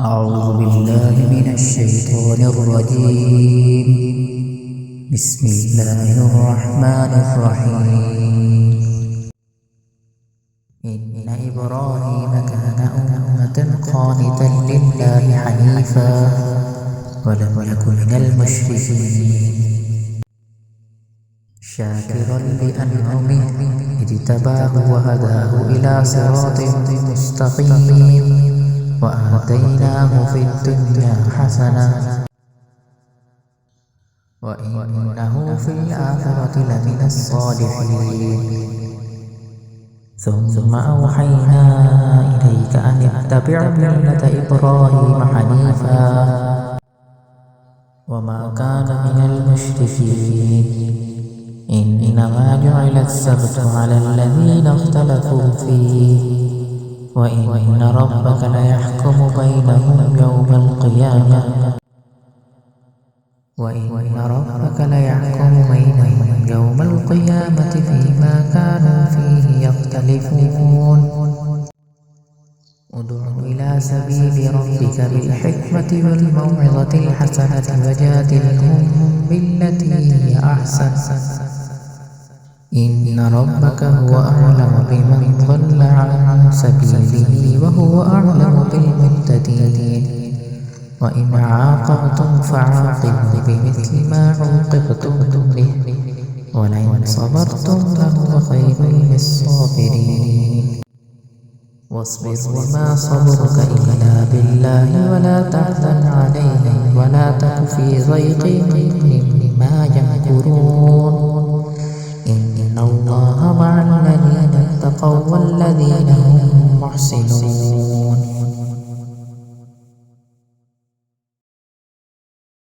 أعوذ بالله من الشيطان الرجيم. بسم الله الرحمن الرحيم. إن إبراهيم كان أمة قانتا لله حنيفا ولم يك من المشركين شاكرا لأنعمه اجتباه وهداه إلى صراط مستقيم وآتيناه في الدنيا حسنة وإنه في الآخرة لمن الصالحين ثم أوحينا إليك أن اتبع ملة إبراهيم حنيفا وما كان من المشركين إنما جعل السبت على الذين اختلفوا فيه وإن ربك ليحكم بينهم يوم القيامة فيما كانوا فيه يختلفون ادع إلى سبيل ربك بالحكمة والموعظة الحسنة وجادلهم بالتي هي أحسن إن ربك هو أعلم بمن ضل عن سبيله وهو أعلم بالمهتدين وإن عاقبتم فعاقبوا بمثل ما عوقبتم به ولئن صبرتم لهو خير للصابرين واصبر وما صبرك إلا بالله ولا تحزن عليهم ولا تك في ضيق مما يمكرون إن الله مع الذين اتقوا والذين هم محسنون